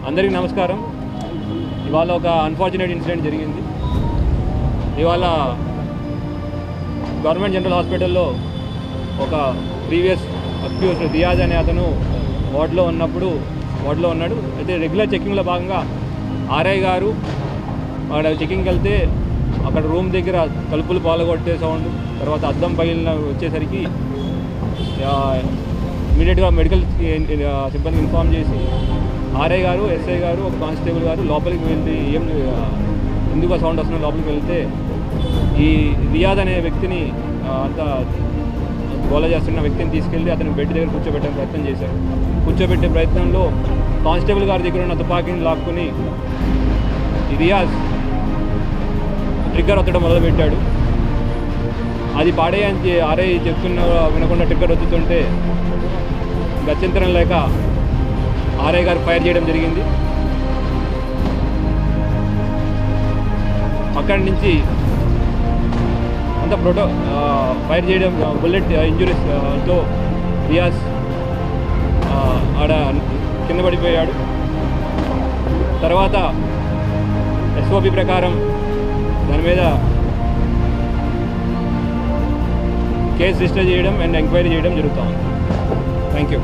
అందరికీ నమస్కారం. ఇవాళ ఒక అన్ఫార్చునేట్ ఇన్సిడెంట్ జరిగింది. ఇవాళ గవర్నమెంట్ జనరల్ హాస్పిటల్లో ఒక ప్రీవియస్ అక్యూజ్ రియాజ్ అనే అతను వార్డులో ఉన్నాడు. అయితే రెగ్యులర్ చెకింగ్లో భాగంగా ఆర్ఐ గారు అక్కడ చెకింగ్కి వెళ్తే అక్కడ రూమ్ దగ్గర తలుపులు పాల్గొట్టే సౌండ్, తర్వాత అద్దం పగిలిన వచ్చేసరికి ఇమీడియట్గా మెడికల్ సిబ్బందికి ఇన్ఫామ్ చేసి ఆర్ఐ గారు, ఎస్ఐ గారు, ఒక కానిస్టేబుల్ గారు లోపలికి వెళ్ళి ఎందుకు సౌండ్ వస్తుందో లోపలికి వెళ్తే ఈ రియాజ్ అనే వ్యక్తిని అంతా గోల చేస్తున్న వ్యక్తిని తీసుకెళ్ళి అతని బెడ్ దగ్గర కూర్చోబెట్టే ప్రయత్నం చేశారు. కూర్చోబెట్టే ప్రయత్నంలో కానిస్టేబుల్ గారి దగ్గర ఉన్న తుపాకీని లాక్కుని ఈ రియాజ్ ట్రిగ్గర్ ఒత్తడం మొదలుపెట్టాడు. అది పాడేయని ఆర్ఐ చెప్తున్న వినకుండా ట్రిగ్గర్ ఒత్తుతుంటే గత్యంతరం లేక ఆర్ఐ గారు ఫైర్ చేయడం జరిగింది. అక్కడి నుంచి అంత ఫైర్ చేయడం బుల్లెట్ ఇంజురీస్తో రియాజ్ ఆడ కింద పడిపోయాడు. తర్వాత ఎస్ఓపి ప్రకారం దాని మీద కేసు రిజిస్టర్ చేయడం అండ్ ఎంక్వైరీ చేయడం జరుగుతుంది. Thank you.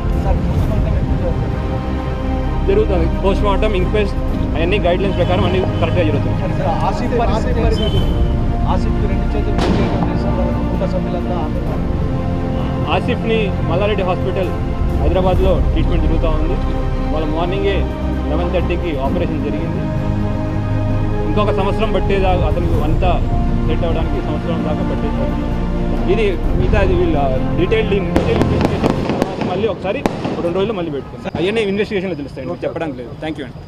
జరుగుతుంది పోస్ట్ మార్టం, ఇంక్వెస్ట్ అవన్నీ గైడ్లైన్స్ ప్రకారం అన్ని కరెక్ట్గా జరుగుతుంది. ఆసిఫ్ని మల్లారెడ్డి హాస్పిటల్ హైదరాబాద్లో ట్రీట్మెంట్ జరుగుతూ ఉంది. వాళ్ళ మార్నింగే 11:30కి ఆపరేషన్ జరిగింది. ఇంకొక సంవత్సరం పట్టేదాకా అతనికి అంతా సెట్ అవ్వడానికి సంవత్సరం దాకా పట్టేది. ఇది మిగతా వీళ్ళ డీటెయిల్డ్ ఇన్వెస్టిగేషన్ మళ్ళీ ఒకసారి 2 రోజులు మళ్ళీ పెట్టుకుంటాం. అవన్నీ ఇన్వెస్టిగేషన్లో తెలుస్తాయి, చెప్పడానికి లేదు. థ్యాంక్ యూ అండి.